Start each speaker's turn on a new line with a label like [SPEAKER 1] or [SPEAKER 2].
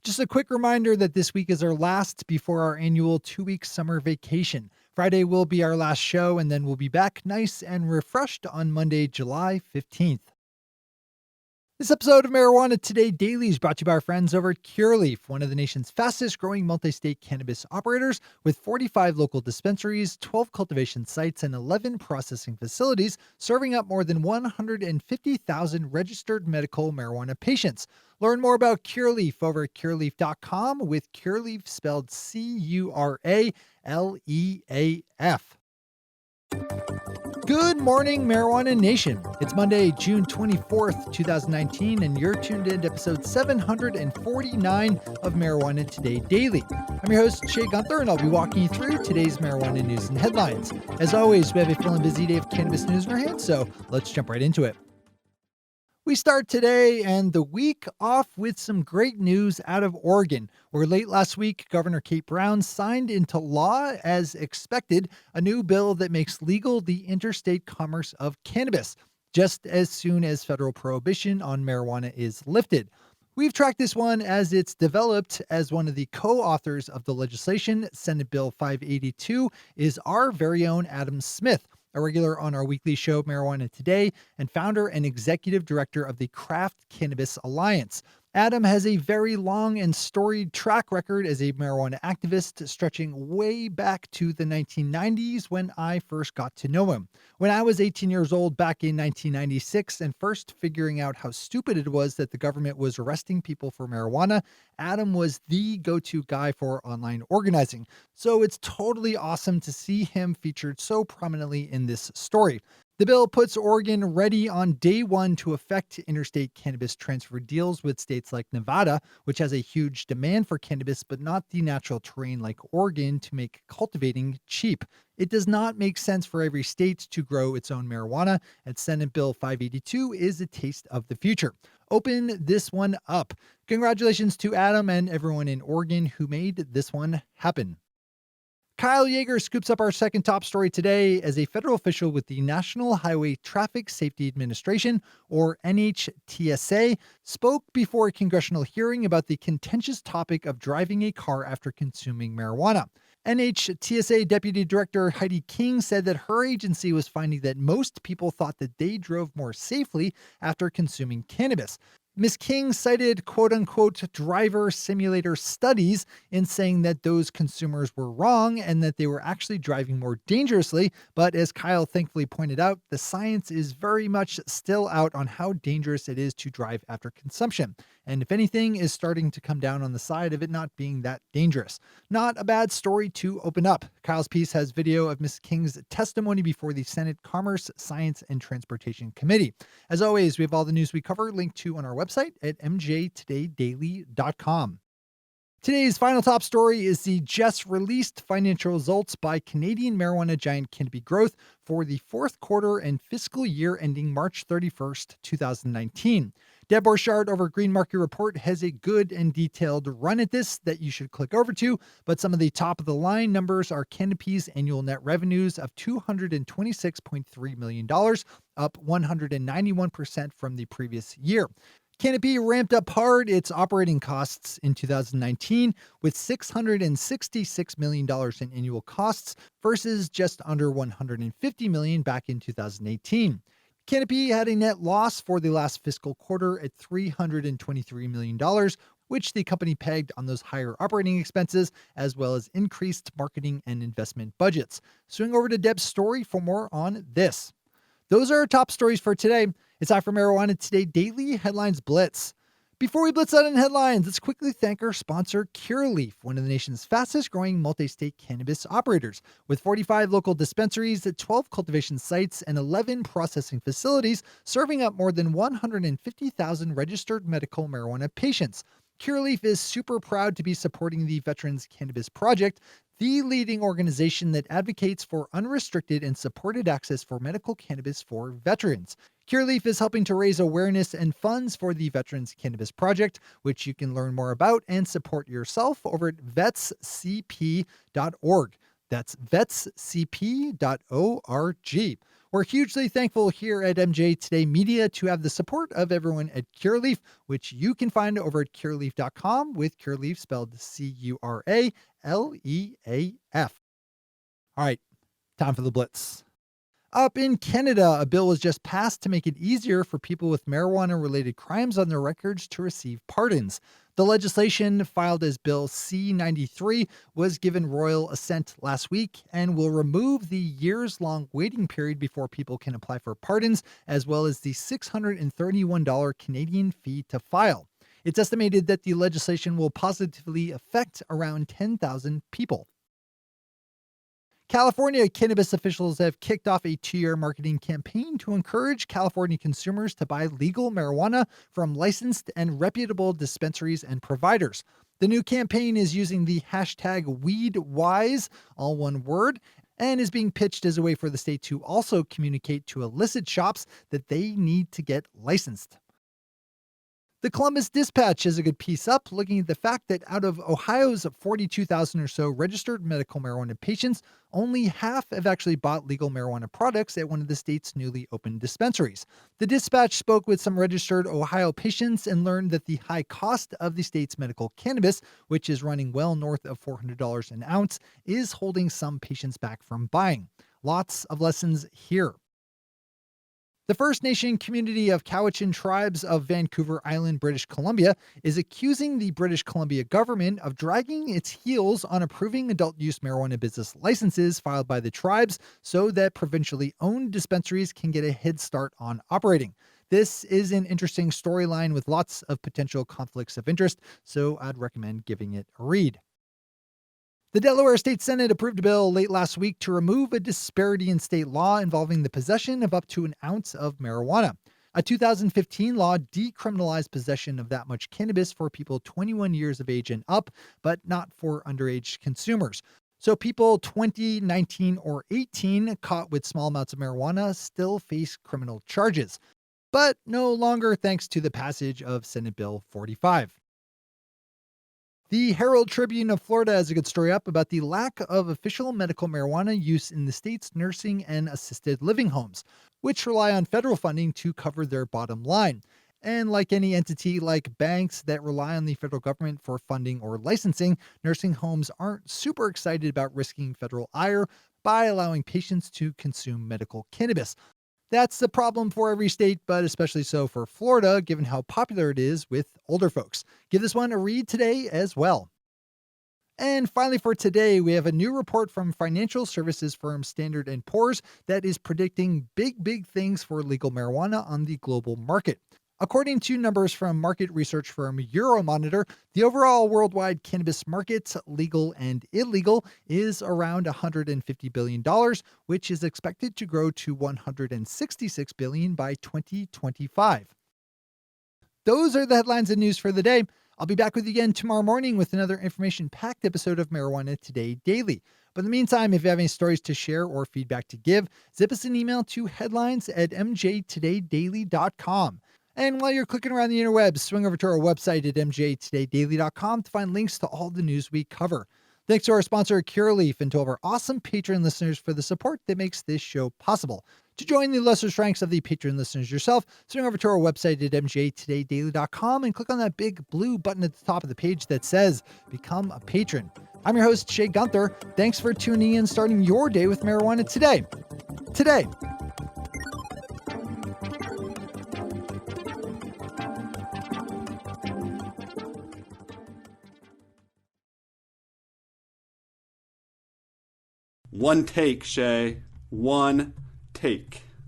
[SPEAKER 1] Just a quick reminder that this week is our last before our annual 2-week summer vacation. Friday will be our last show, and then we'll be back nice and refreshed on Monday, July 15th. This episode of Marijuana Today Daily is brought to you by our friends over at Curaleaf, one of the nation's fastest growing multi-state cannabis operators with 45 local dispensaries, 12 cultivation sites, and 11 processing facilities, serving up more than 150,000 registered medical marijuana patients. Learn more about Curaleaf over at curaleaf.com, with Curaleaf spelled Curaleaf. Good morning, Marijuana Nation. It's Monday, June 24th, 2019, and you're tuned in to episode 749 of Marijuana Today Daily. I'm your host, Shay Gunther, and I'll be walking you through today's marijuana news and headlines. As always, we have a full and busy day of cannabis news in our hands, so let's jump right into it. We start today and the week off with some great news out of Oregon, where late last week, Governor Kate Brown signed into law, as expected, a new bill that makes legal the interstate commerce of cannabis, just as soon as federal prohibition on marijuana is lifted. We've tracked this one as it's developed. As one of the co-authors of the legislation, Senate Bill 582, is our very own Adam Smith, a regular on our weekly show, Marijuana Today, and founder and executive director of the Craft Cannabis Alliance. Adam has a very long and storied track record as a marijuana activist, stretching way back to the 1990s when I first got to know him. When I was 18 years old back in 1996 and first figuring out how stupid it was that the government was arresting people for marijuana, Adam was the go-to guy for online organizing. So it's totally awesome to see him featured so prominently in this story. The bill puts Oregon ready on day one to effect interstate cannabis transfer deals with states like Nevada, which has a huge demand for cannabis, but not the natural terrain like Oregon to make cultivating cheap. It does not make sense for every state to grow its own marijuana, and Senate Bill 582 is a taste of the future. Open this one up. Congratulations to Adam and everyone in Oregon who made this one happen. Kyle Yeager scoops up our second top story today, as a federal official with the National Highway Traffic Safety Administration, or NHTSA, spoke before a congressional hearing about the contentious topic of driving a car after consuming marijuana. NHTSA Deputy Director Heidi King said that her agency was finding that most people thought that they drove more safely after consuming cannabis. Ms. King cited quote-unquote driver simulator studies in saying that those consumers were wrong and that they were actually driving more dangerously. But as Kyle thankfully pointed out, the science is very much still out on how dangerous it is to drive after consumption. And if anything, is starting to come down on the side of it not being that dangerous. Not a bad story to open up. Kyle's piece has video of Ms. King's testimony before the Senate Commerce, Science, and Transportation Committee. As always, we have all the news we cover linked to on our website at mjtodaydaily.com. Today's final top story is the just released financial results by Canadian marijuana giant Canopy Growth for the fourth quarter and fiscal year ending March 31st, 2019. Deb Borchardt over Green Market Report has a good and detailed run at this that you should click over to, but some of the top of the line numbers are Canopy's annual net revenues of $226.3 million, up 191% from the previous year. Canopy ramped up hard its operating costs in 2019 with $666 million in annual costs versus just under $150 million back in 2018. Canopy had a net loss for the last fiscal quarter at $323 million, which the company pegged on those higher operating expenses, as well as increased marketing and investment budgets. Swing over to Deb's story for more on this. Those are our top stories for today. It's time for Marijuana Today Daily Headlines Blitz. Before we blitz out in headlines, let's quickly thank our sponsor, Curaleaf, one of the nation's fastest growing multi-state cannabis operators. With 45 local dispensaries, 12 cultivation sites, and 11 processing facilities, serving up more than 150,000 registered medical marijuana patients. Curaleaf is super proud to be supporting the Veterans Cannabis Project, the leading organization that advocates for unrestricted and supported access for medical cannabis for veterans. Curaleaf is helping to raise awareness and funds for the Veterans Cannabis Project, which you can learn more about and support yourself over at vetscp.org. That's vetscp.org. We're hugely thankful here at MJ Today Media to have the support of everyone at Curaleaf, which you can find over at curaleaf.com, with Curaleaf spelled Curaleaf. All right, time for the Blitz. Up in Canada, a bill was just passed to make it easier for people with marijuana-related crimes on their records to receive pardons. The legislation, filed as Bill C-93, was given royal assent last week and will remove the years-long waiting period before people can apply for pardons, as well as the $631 Canadian fee to file. It's estimated that the legislation will positively affect around 10,000 people. California cannabis officials have kicked off a 2-year marketing campaign to encourage California consumers to buy legal marijuana from licensed and reputable dispensaries and providers. The new campaign is using the hashtag WeedWise, all one word, and is being pitched as a way for the state to also communicate to illicit shops that they need to get licensed. The Columbus Dispatch has a good piece up looking at the fact that out of Ohio's 42,000 or so registered medical marijuana patients, only half have actually bought legal marijuana products at one of the state's newly opened dispensaries. The Dispatch spoke with some registered Ohio patients and learned that the high cost of the state's medical cannabis, which is running well north of $400 an ounce, is holding some patients back from buying. Lots of lessons here. The First Nation community of Cowichan tribes of Vancouver Island, British Columbia, is accusing the British Columbia government of dragging its heels on approving adult-use marijuana business licenses filed by the tribes so that provincially owned dispensaries can get a head start on operating. This is an interesting storyline with lots of potential conflicts of interest, so I'd recommend giving it a read. The Delaware State Senate approved a bill late last week to remove a disparity in state law involving the possession of up to an ounce of marijuana. A 2015 law decriminalized possession of that much cannabis for people 21 years of age and up, but not for underage consumers. So people 20, 19, or 18 caught with small amounts of marijuana still face criminal charges, but no longer thanks to the passage of Senate Bill 45. The Herald-Tribune of Florida has a good story up about the lack of official medical marijuana use in the state's nursing and assisted living homes, which rely on federal funding to cover their bottom line. And like any entity like banks that rely on the federal government for funding or licensing, nursing homes aren't super excited about risking federal ire by allowing patients to consume medical cannabis. That's the problem for every state, but especially so for Florida, given how popular it is with older folks. Give this one a read today as well. And finally for today, we have a new report from financial services firm Standard & Poor's that is predicting big things for legal marijuana on the global market. According to numbers from market research firm Euromonitor, the overall worldwide cannabis market, legal and illegal, is around $150 billion, which is expected to grow to $166 billion by 2025. Those are the headlines and news for the day. I'll be back with you again tomorrow morning with another information-packed episode of Marijuana Today Daily. But in the meantime, if you have any stories to share or feedback to give, zip us an email to headlines@mjtodaydaily.com. And while you're clicking around the interwebs, swing over to our website at mjtodaydaily.com to find links to all the news we cover. Thanks to our sponsor, Curaleaf, and to all of our awesome Patreon listeners for the support that makes this show possible. To join the lesser ranks of the Patreon listeners yourself, swing over to our website at mjtodaydaily.com and click on that big blue button at the top of the page that says Become a Patron. I'm your host, Shay Gunther. Thanks for tuning in, starting your day with marijuana today. Today.
[SPEAKER 2] One take, Shay. One take.